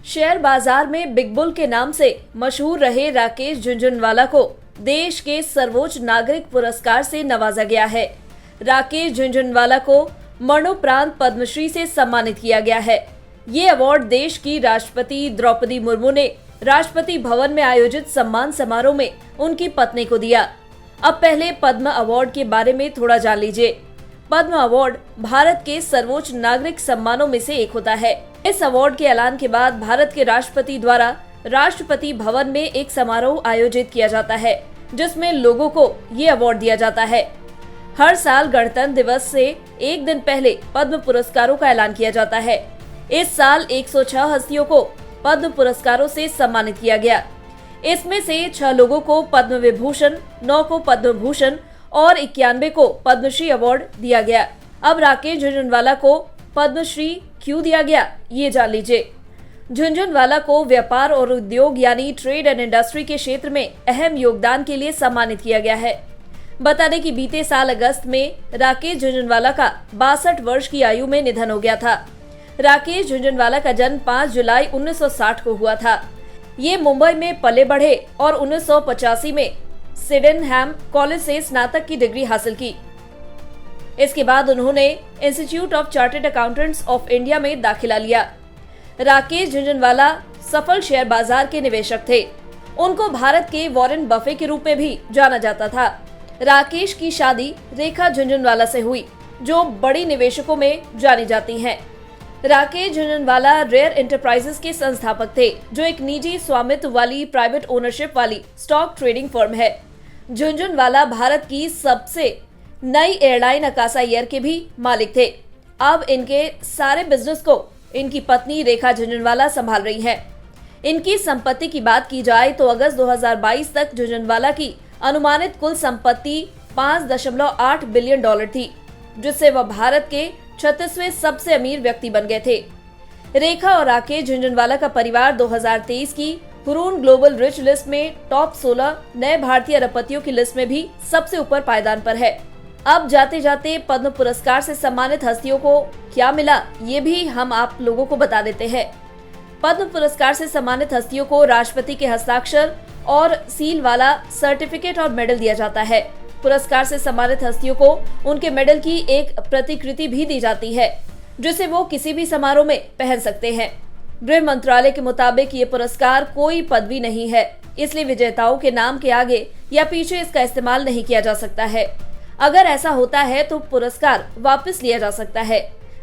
Share बाजार में big bull के नाम से मशहूर रहे राकेश झुनझुनवाला को देश के सर्वोच्च नागरिक पुरस्कार से नवाजा गया है। राकेश झुनझुनवाला को मरणोपरांत पद्मश्री से सम्मानित किया गया है। ये अवार्ड देश की राष्ट्रपति द्रौपदी मुर्मू ने राष्ट्रपति भवन में आयोजित सम्मान समारोह में उनकी पत्नी को दिया। अब पहले पद्म अवार्ड के बारे में थोड़ा जान लीजिए। पद्म अवार्ड भारत के सर्वोच्च नागरिक सम्मानों में से एक होता है। इस अवार्ड के ऐलान के बाद भारत के राष्ट्रपति द्वारा राष्ट्रपति भवन में एक समारोह आयोजित किया जाता है, जिसमें लोगों को ये अवार्ड दिया जाता है। हर साल गणतंत्र दिवस से एक दिन पहले पद्म पुरस्कारों का ऐलान किया जाता है। इस साल 106 हस्तियों को पद्म पुरस्कारों से सम्मानित किया गया। इसमें से 6 लोगों को पद्म विभूषण, 9 को पद्म भूषण और 91 को पद्मश्री अवार्ड दिया गया। अब राकेश झुनझुनवाला को पद्मश्री क्यों दिया गया, ये जान लीजिए। झुनझुनवाला को व्यापार और उद्योग यानी ट्रेड एंड इंडस्ट्री के क्षेत्र में अहम योगदान के लिए सम्मानित किया गया है। बता दें कि बीते साल अगस्त में राकेश झुनझुनवाला का 62 वर्ष की आयु में निधन हो गया था। राकेश झुनझुनवाला का जन्म 5 जुलाई 1960 को हुआ था। ये मुंबई में पले बढ़े और 1985 में सिडेनहैम कॉलेज से स्नातक की डिग्री हासिल की। इसके बाद उन्होंने institute of chartered accountants of India में दाखिला लिया। राकेश झुनझुनवाला सफल शेयर बाजार के निवेशक थे। उनको भारत के वॉरेन बफे के रूप में भी जाना जाता था। राकेश की शादी रेखा झुनझुनवाला से हुई, जो बड़ी निवेशकों में जानी जाती हैं। राकेश झुनझुनवाला रेयर एंटरप्राइजेस के संस्थापक थे, जो एक निजी स्वामित्व वाली प्राइवेट ओनरशिप वाली स्टॉक ट्रेडिंग फर्म है। झुनझुनवाला भारत की सबसे नई एयरलाइन अकासा एयर के भी मालिक थे। अब इनके सारे बिजनेस को इनकी पत्नी रेखा झुनझुनवाला संभाल रही हैं। इनकी संपत्ति की बात की जाए तो अगस्त 2022 तक झुनझुनवाला की अनुमानित कुल संपत्ति $5.8 बिलियन थी, जिससे वह भारत के 36वें सबसे अमीर व्यक्ति बन गए थे। रेखा और राकेश झुनझुनवाला का परिवार 2023 की हुरून ग्लोबल रिच लिस्ट में टॉप 16 नए भारतीय अरबपतियों की लिस्ट में भी सबसे ऊपर पायदान पर है। अब जाते जाते पद्म पुरस्कार से सम्मानित हस्तियों को क्या मिला, ये भी हम आप लोगों को बता देते हैं। पद्म पुरस्कार से सम्मानित हस्तियों को राष्ट्रपति के हस्ताक्षर और सील वाला सर्टिफिकेट और मेडल दिया जाता है। पुरस्कार से सम्मानित हस्तियों को उनके मेडल की एक प्रतिकृति भी दी जाती है, जिसे वो किसी भी समारोह में पहन सकते हैं। गृह मंत्रालय के मुताबिक ये पुरस्कार कोई पदवी नहीं है, इसलिए विजेताओं के नाम के आगे या पीछे इसका इस्तेमाल नहीं किया जा सकता है। अगर ऐसा होता है तो पुरस्कार वापस लिया जा सकता है।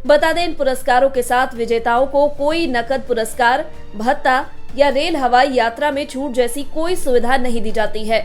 बता दें, इन पुरस्कारों के साथ विजेताओं को कोई नकद पुरस्कार, भत्ता या रेल हवाई यात्रा में छूट जैसी कोई सुविधा नहीं दी जाती है।